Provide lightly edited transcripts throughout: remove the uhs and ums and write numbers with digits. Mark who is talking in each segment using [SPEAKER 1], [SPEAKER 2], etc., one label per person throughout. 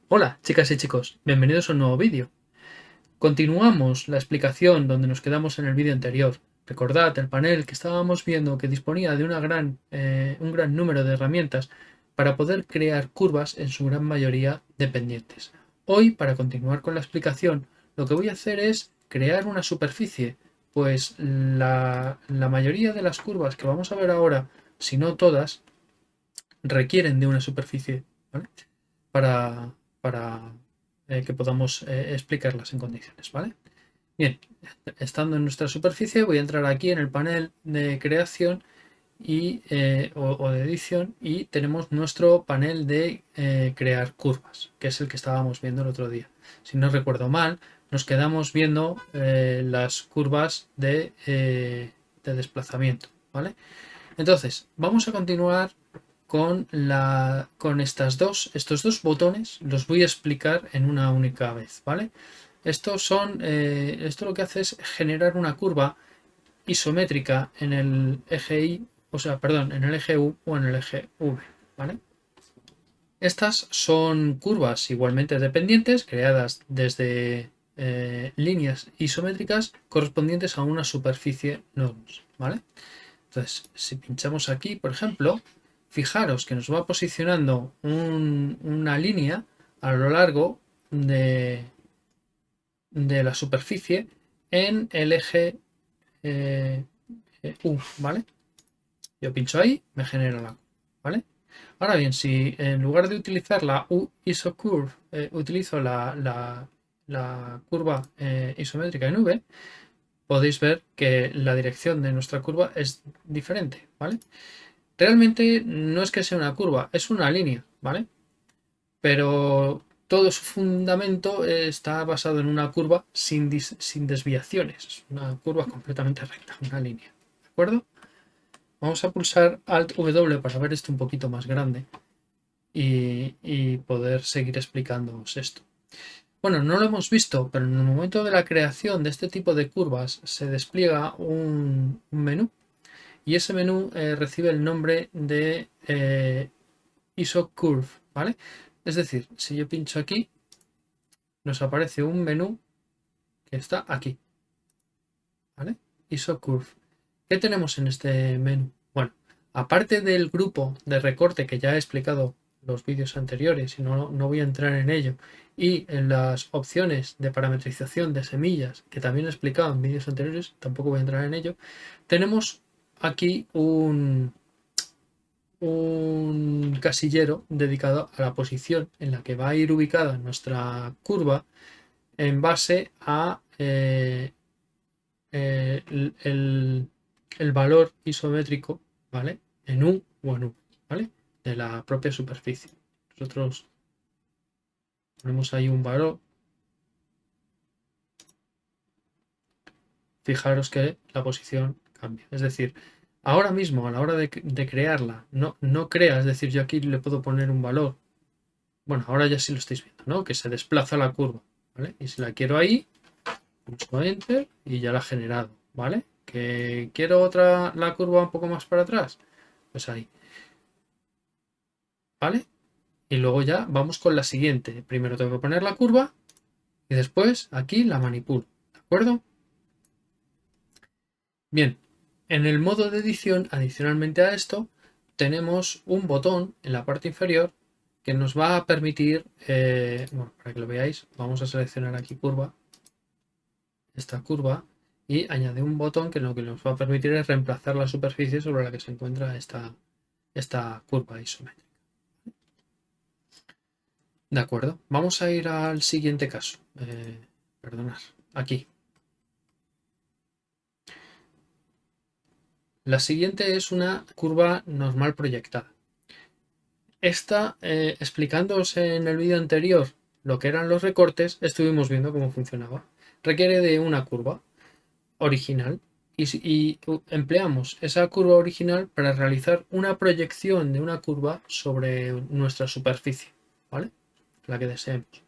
[SPEAKER 1] Hola chicas y chicos, bienvenidos a un nuevo vídeo. Continuamos la explicación donde nos quedamos en el vídeo anterior. Recordad el panel que estábamos viendo que disponía de un gran número de herramientas para poder crear curvas en su gran mayoría dependientes. Hoy, para continuar con la explicación, lo que voy a hacer es crear una superficie, pues la mayoría de las curvas que vamos a ver ahora, si no todas, requieren de una superficie, ¿vale? para que podamos explicarlas en condiciones, ¿vale? Bien, estando en nuestra superficie voy a entrar aquí en el panel de creación o de edición y tenemos nuestro panel de crear curvas, que es el que estábamos viendo el otro día. Si no recuerdo mal, nos quedamos viendo las curvas de desplazamiento, ¿vale? Entonces, vamos a continuar con estos dos botones. Los voy a explicar en una única vez, ¿vale? Esto lo que hace es generar una curva isométrica en el eje Y, o sea, perdón, en el eje U o en el eje V, ¿vale? Estas son curvas igualmente dependientes creadas desde líneas isométricas correspondientes a una superficie nodos, ¿vale? Entonces, si pinchamos aquí, por ejemplo, fijaros que nos va posicionando una línea a lo largo de la superficie en el eje U, ¿vale? Yo pincho ahí, me genera la curva, ¿vale? Ahora bien, si en lugar de utilizar la U-IsoCurve, utilizo la curva isométrica en V, podéis ver que la dirección de nuestra curva es diferente, ¿vale? Realmente no es que sea una curva, es una línea, ¿vale? Pero todo su fundamento está basado en una curva sin desviaciones. Es una curva completamente recta, una línea. ¿De acuerdo? Vamos a pulsar Alt W para ver esto un poquito más grande y poder seguir explicándoos esto. Bueno, no lo hemos visto, pero en el momento de la creación de este tipo de curvas se despliega un menú y ese menú recibe el nombre de IsoCurve, ¿vale? Es decir, si yo pincho aquí, nos aparece un menú que está aquí, ¿vale? IsoCurve. ¿Qué tenemos en este menú? Bueno, aparte del grupo de recorte que ya he explicado en los vídeos anteriores y no voy a entrar en ello, y en las opciones de parametrización de semillas que también he explicado en vídeos anteriores, tampoco voy a entrar en ello, tenemos aquí un casillero dedicado a la posición en la que va a ir ubicada nuestra curva en base a el valor isométrico, ¿vale? En U o en U, ¿vale? De la propia superficie. Nosotros ponemos ahí un valor. Fijaros que la posición cambia. Es decir, ahora mismo a la hora de crearla, no crea, es decir, yo aquí le puedo poner un valor. Bueno, ahora ya sí lo estáis viendo, ¿no? Que se desplaza la curva, ¿vale? Y si la quiero ahí, pulso Enter y ya la ha generado, ¿vale? Que quiero la curva un poco más para atrás, pues ahí, ¿vale? Y luego ya vamos con la siguiente. Primero tengo que poner la curva y después aquí la manipulo, ¿de acuerdo? Bien, en el modo de edición, adicionalmente a esto, tenemos un botón en la parte inferior que nos va a permitir, bueno, para que lo veáis, vamos a seleccionar aquí curva, esta curva, y añade un botón que lo que nos va a permitir es reemplazar la superficie sobre la que se encuentra esta curva isométrica. De acuerdo, vamos a ir al siguiente caso. Perdonad, aquí. La siguiente es una curva normal proyectada. Esta, explicándoos en el vídeo anterior lo que eran los recortes, estuvimos viendo cómo funcionaba. Requiere de una curva original y empleamos esa curva original para realizar una proyección de una curva sobre nuestra superficie, ¿vale? La que deseemos.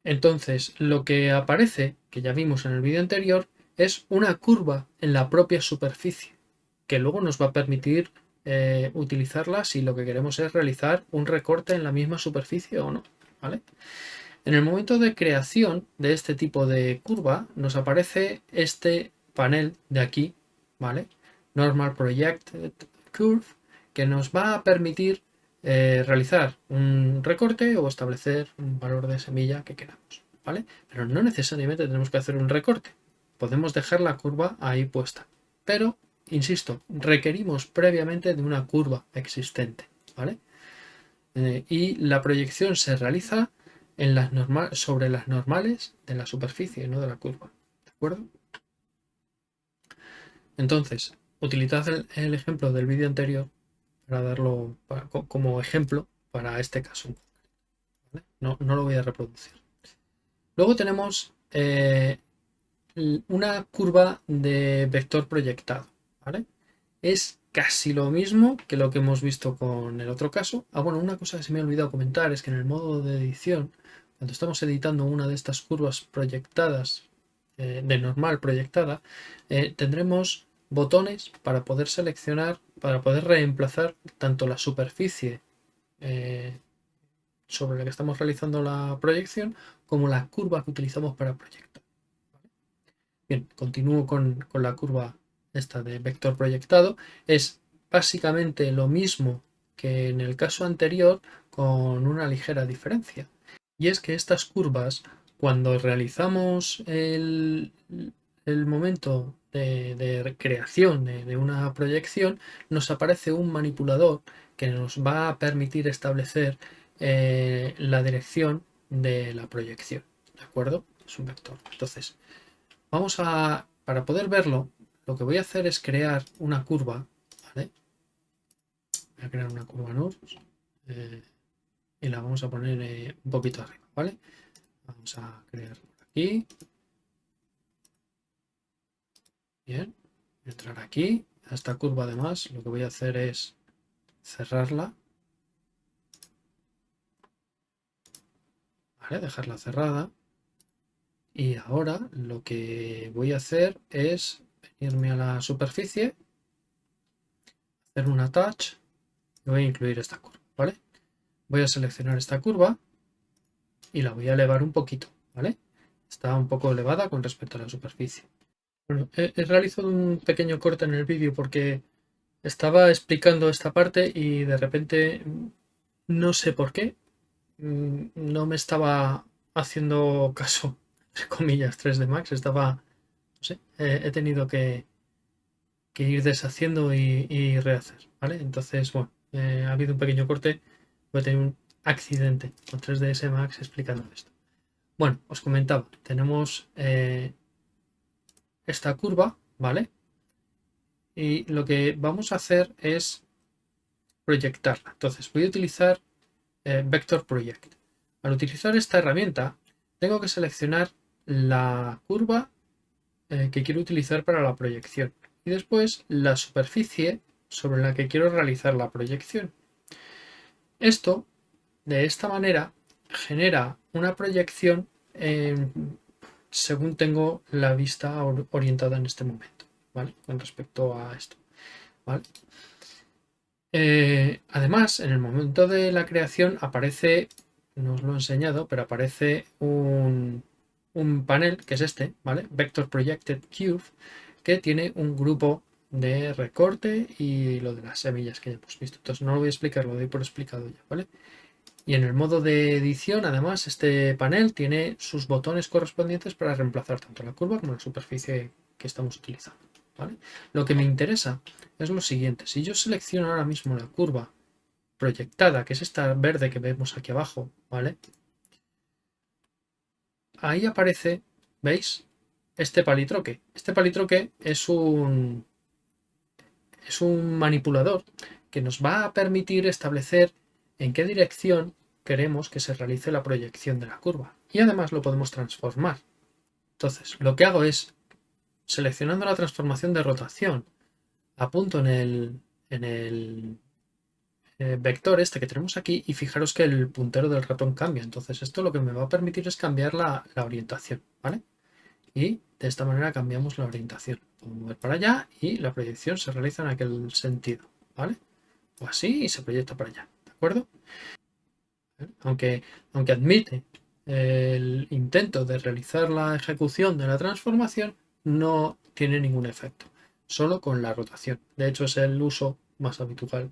[SPEAKER 1] Entonces, lo que aparece, que ya vimos en el vídeo anterior, es una curva en la propia superficie, que luego nos va a permitir utilizarla si lo que queremos es realizar un recorte en la misma superficie o no, ¿vale? En el momento de creación de este tipo de curva nos aparece este panel de aquí, ¿vale? Normal Projected Curve, que nos va a permitir realizar un recorte o establecer un valor de semilla que queramos, ¿vale? Pero no necesariamente tenemos que hacer un recorte. Podemos dejar la curva ahí puesta. Pero, insisto, requerimos previamente de una curva existente, ¿vale? Y la proyección se realiza en sobre las normales de la superficie, no de la curva. ¿De acuerdo? Entonces, utilizad el ejemplo del vídeo anterior para darlo como ejemplo para este caso. ¿Vale? No lo voy a reproducir. Luego tenemos una curva de vector proyectado. ¿Vale? Es casi lo mismo que lo que hemos visto con el otro caso. Bueno, una cosa que se me ha olvidado comentar es que en el modo de edición, cuando estamos editando una de estas curvas proyectadas, de normal proyectada, tendremos botones para poder seleccionar, para poder reemplazar tanto la superficie eh, sobre la que estamos realizando la proyección como la curva que utilizamos para proyectar. Bien, continúo con la curva esta de vector proyectado. Es básicamente lo mismo que en el caso anterior con una ligera diferencia. Y es que estas curvas, cuando realizamos el momento de creación de una proyección, nos aparece un manipulador que nos va a permitir establecer la dirección de la proyección. ¿De acuerdo? Es un vector. Entonces, para poder verlo, lo que voy a hacer es crear una curva, ¿vale? Voy a crear una curva NURBS y la vamos a poner un poquito arriba, ¿vale? Vamos a crear por aquí. Bien, entrar aquí. A esta curva además lo que voy a hacer es cerrarla, ¿vale? Dejarla cerrada. Y ahora lo que voy a hacer es venirme a la superficie, hacer una touch y voy a incluir esta curva, ¿vale? Voy a seleccionar esta curva y la voy a elevar un poquito, ¿vale? Está un poco elevada con respecto a la superficie. Bueno, he realizado un pequeño corte en el vídeo porque estaba explicando esta parte y de repente no sé por qué no me estaba haciendo caso, entre comillas, 3D Max, estaba, no sé, he tenido que ir deshaciendo y rehacer, ¿vale? Entonces, bueno, ha habido un pequeño corte, voy a tener un accidente con 3ds Max explicando esto. Bueno, os comentaba, tenemos esta curva, ¿vale? Y lo que vamos a hacer es proyectarla. Entonces voy a utilizar Vector Project. Al utilizar esta herramienta, tengo que seleccionar la curva que quiero utilizar para la proyección y después la superficie sobre la que quiero realizar la proyección. Esto, de esta manera, genera una proyección según tengo la vista orientada en este momento, ¿vale? Con respecto a esto, ¿vale? Además, en el momento de la creación aparece, no os lo he enseñado, pero aparece un panel, que es este, ¿vale? Vector Projected Curve, que tiene un grupo de recorte y lo de las semillas que ya hemos visto. Entonces no lo voy a explicar, lo doy por explicado ya, ¿vale? Y en el modo de edición, además, este panel tiene sus botones correspondientes para reemplazar tanto la curva como la superficie que estamos utilizando, ¿vale? Lo que me interesa es lo siguiente. Si yo selecciono ahora mismo la curva proyectada, que es esta verde que vemos aquí abajo, ¿vale? Ahí aparece, ¿veis? Este palitroque. Este palitroque es un manipulador que nos va a permitir establecer en qué dirección queremos que se realice la proyección de la curva. Y además lo podemos transformar. Entonces, lo que hago es, seleccionando la transformación de rotación, apunto en el vector este que tenemos aquí y fijaros que el puntero del ratón cambia. Entonces esto lo que me va a permitir es cambiar la orientación, ¿vale? Y de esta manera cambiamos la orientación. Podemos mover para allá y la proyección se realiza en aquel sentido, ¿vale? O así y se proyecta para allá, ¿de acuerdo? Aunque admite el intento de realizar la ejecución de la transformación, no tiene ningún efecto, solo con la rotación. De hecho, es el uso más habitual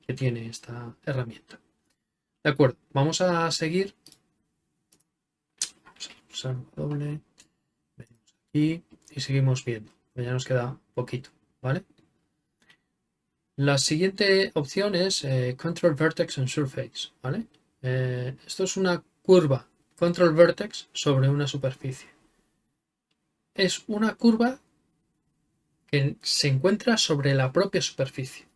[SPEAKER 1] que tiene esta herramienta. De acuerdo, vamos a seguir. Vamos a pulsar doble. Venimos aquí y seguimos viendo. Ya nos queda poquito, ¿vale? La siguiente opción es Control Vertex on Surface, ¿vale? Esto es una curva Control Vertex sobre una superficie. Es una curva que se encuentra sobre la propia superficie.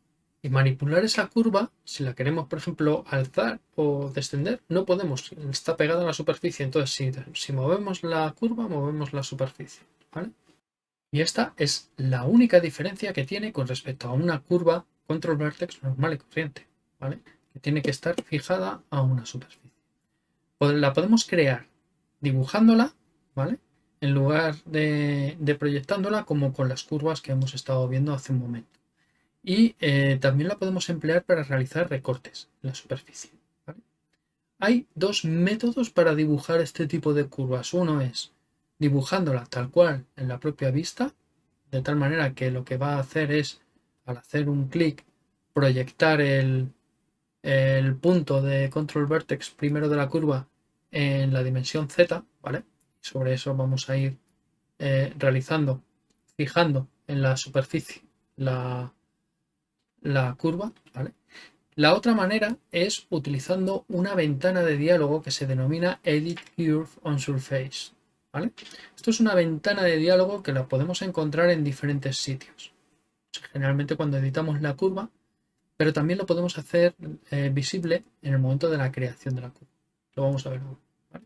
[SPEAKER 1] Y manipular esa curva, si la queremos, por ejemplo, alzar o descender, no podemos. Está pegada a la superficie. Entonces, si movemos la curva, movemos la superficie, ¿vale? Y esta es la única diferencia que tiene con respecto a una curva Control Vertex normal y corriente, ¿vale? Que tiene que estar fijada a una superficie. La podemos crear dibujándola, ¿vale? En lugar de proyectándola como con las curvas que hemos estado viendo hace un momento. Y también la podemos emplear para realizar recortes en la superficie, ¿vale? Hay dos métodos para dibujar este tipo de curvas. Uno es dibujándola tal cual en la propia vista, de tal manera que lo que va a hacer es, al hacer un clic, proyectar el punto de control vertex primero de la curva en la dimensión Z, ¿vale? Sobre eso vamos a ir fijando en la superficie la curva, ¿vale? La otra manera es utilizando una ventana de diálogo que se denomina Edit Curve on Surface, ¿vale? Esto es una ventana de diálogo que la podemos encontrar en diferentes sitios. Generalmente cuando editamos la curva, pero también lo podemos hacer visible en el momento de la creación de la curva. Lo vamos a ver ahora, ¿vale?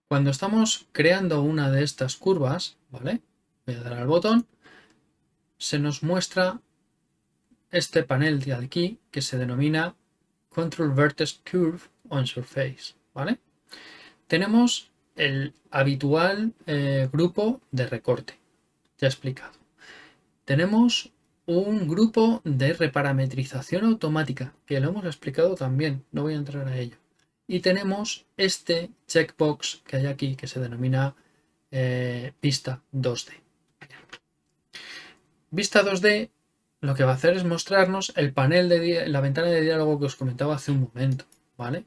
[SPEAKER 1] Cuando estamos creando una de estas curvas, ¿vale? Voy a dar al botón, se nos muestra este panel de aquí que se denomina Control Vertex Curve on Surface, ¿vale? Tenemos el habitual grupo de recorte, ya he explicado. Tenemos un grupo de reparametrización automática, que lo hemos explicado también, no voy a entrar a ello. Y tenemos este checkbox que hay aquí, que se denomina vista 2D. Vista 2D lo que va a hacer es mostrarnos el panel la ventana de diálogo que os comentaba hace un momento, ¿vale?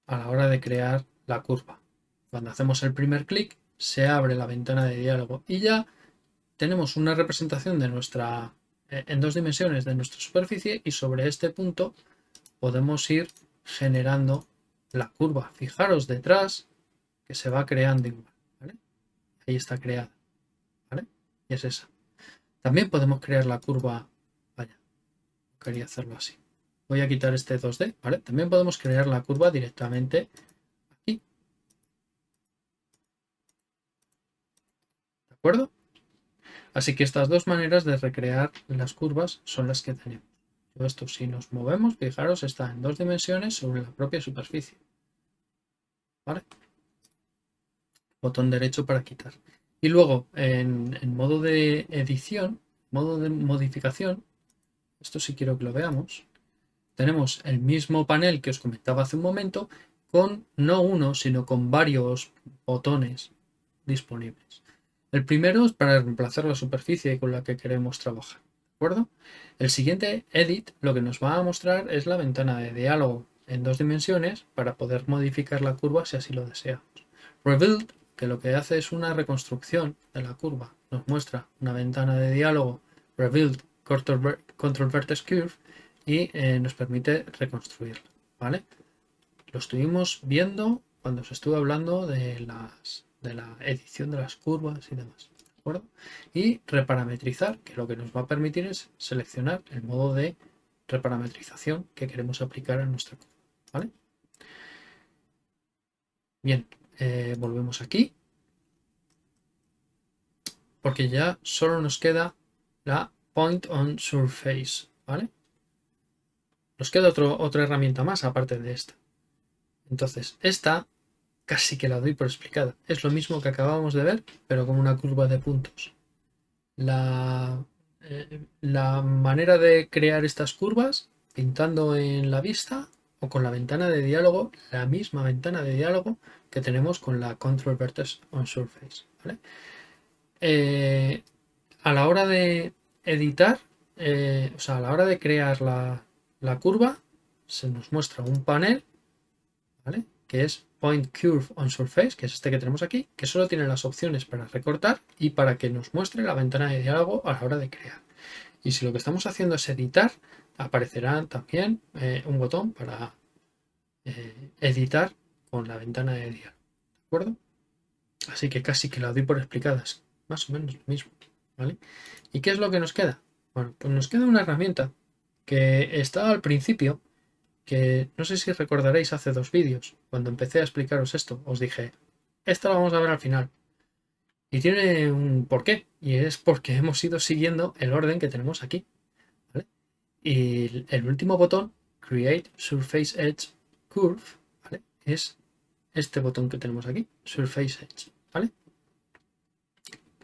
[SPEAKER 1] A la hora de crear la curva. Cuando hacemos el primer clic, se abre la ventana de diálogo y ya tenemos una representación de en dos dimensiones de nuestra superficie y sobre este punto podemos ir generando la curva. Fijaros detrás que se va creando igual, ¿vale? Ahí está creada, ¿vale? Y es esa. También podemos crear la curva, vaya, quería hacerlo así. Voy a quitar este 2D, ¿vale? También podemos crear la curva directamente aquí, ¿de acuerdo? Así que estas dos maneras de recrear las curvas son las que tenemos. Esto, si nos movemos, fijaros, está en dos dimensiones sobre la propia superficie, ¿vale? Botón derecho para quitar. Y luego, en modo de edición, modo de modificación, esto sí quiero que lo veamos, tenemos el mismo panel que os comentaba hace un momento, con no uno, sino con varios botones disponibles. El primero es para reemplazar la superficie con la que queremos trabajar, ¿de acuerdo? El siguiente, Edit, lo que nos va a mostrar es la ventana de diálogo en dos dimensiones para poder modificar la curva si así lo deseamos. Rebuild, que lo que hace es una reconstrucción de la curva. Nos muestra una ventana de diálogo, Rebuild Control Vertex Curve, y nos permite reconstruirla, ¿vale? Lo estuvimos viendo cuando os estuve hablando de la edición de las curvas y demás, ¿de acuerdo? Y reparametrizar, que lo que nos va a permitir es seleccionar el modo de reparametrización que queremos aplicar a nuestra curva, ¿vale? Bien, volvemos aquí, porque ya solo nos queda la Point on Surface, ¿vale? Nos queda otra herramienta más aparte de esta. Entonces, esta casi que la doy por explicada. Es lo mismo que acabamos de ver, pero con una curva de puntos. La manera de crear estas curvas, pintando en la vista o con la ventana de diálogo, la misma ventana de diálogo que tenemos con la Control Vertex on Surface. ¿Vale? A la hora de editar, o sea, a la hora de crear la curva, se nos muestra un panel, ¿vale? Que es Point Curve on Surface, que es este que tenemos aquí, que solo tiene las opciones para recortar y para que nos muestre la ventana de diálogo a la hora de crear. Y si lo que estamos haciendo es editar, aparecerá también un botón para editar con la ventana de diálogo. ¿De acuerdo? Así que casi que la doy por explicadas. Más o menos lo mismo. ¿Vale? ¿Y qué es lo que nos queda? Bueno, pues nos queda una herramienta que estaba al principio, que no sé si recordaréis hace 2 vídeos, cuando empecé a explicaros esto, os dije, esta la vamos a ver al final. Y tiene un porqué, y es porque hemos ido siguiendo el orden que tenemos aquí. ¿Vale? Y el último botón, Create Surface Edge Curve, ¿vale? Es este botón que tenemos aquí, Surface Edge. ¿Vale?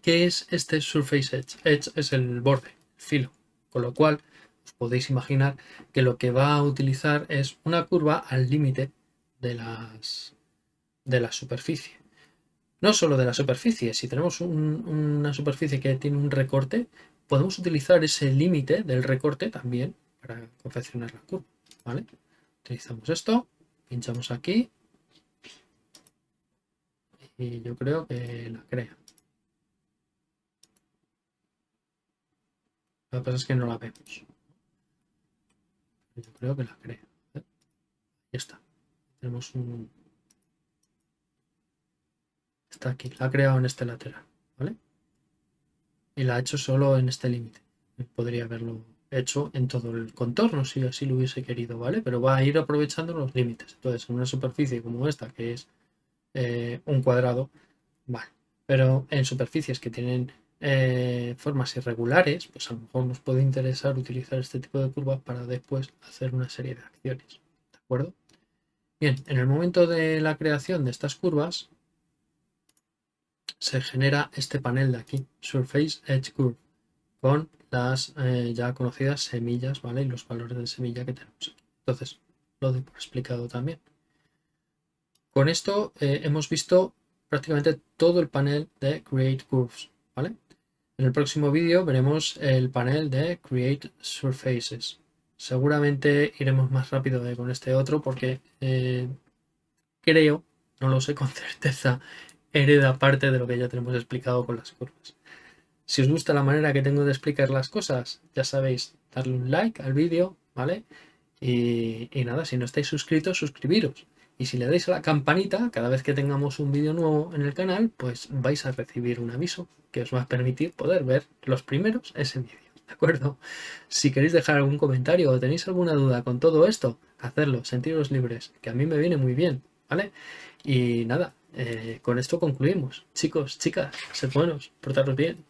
[SPEAKER 1] ¿Qué es este Surface Edge? Edge es el borde, el filo, con lo cual os podéis imaginar que lo que va a utilizar es una curva al límite de la superficie. No solo de la superficie, si tenemos una superficie que tiene un recorte, podemos utilizar ese límite del recorte también para confeccionar la curva. ¿Vale? Utilizamos esto, pinchamos aquí y yo creo que la crea. Lo que pasa es que no la vemos. Yo creo que la crea. Ya está. Tenemos un... Está aquí. La ha creado en este lateral. ¿Vale? Y la ha hecho solo en este límite. Podría haberlo hecho en todo el contorno si así lo hubiese querido, ¿vale? Pero va a ir aprovechando los límites. Entonces, en una superficie como esta, que es un cuadrado, vale. Pero en superficies que tienen formas irregulares, pues a lo mejor nos puede interesar utilizar este tipo de curvas para después hacer una serie de acciones. ¿De acuerdo? Bien, en el momento de la creación de estas curvas, se genera este panel de aquí, Surface Edge Curve, con las ya conocidas semillas, ¿vale? Y los valores de semilla que tenemos aquí. Entonces, lo doy por explicado también. Con esto hemos visto prácticamente todo el panel de Create Curves, ¿vale? En el próximo vídeo veremos el panel de Create Surfaces. Seguramente iremos más rápido con este otro porque creo, no lo sé con certeza, hereda parte de lo que ya tenemos explicado con las curvas. Si os gusta la manera que tengo de explicar las cosas, ya sabéis, darle un like al vídeo, ¿vale? Y nada, si no estáis suscritos, suscribiros. Y si le dais a la campanita, cada vez que tengamos un vídeo nuevo en el canal, pues vais a recibir un aviso que os va a permitir poder ver los primeros ese vídeo. ¿De acuerdo? Si queréis dejar algún comentario o tenéis alguna duda con todo esto, hacedlo, sentiros libres, que a mí me viene muy bien, ¿vale? Y nada, con esto concluimos. Chicos, chicas, sed buenos, portaros bien.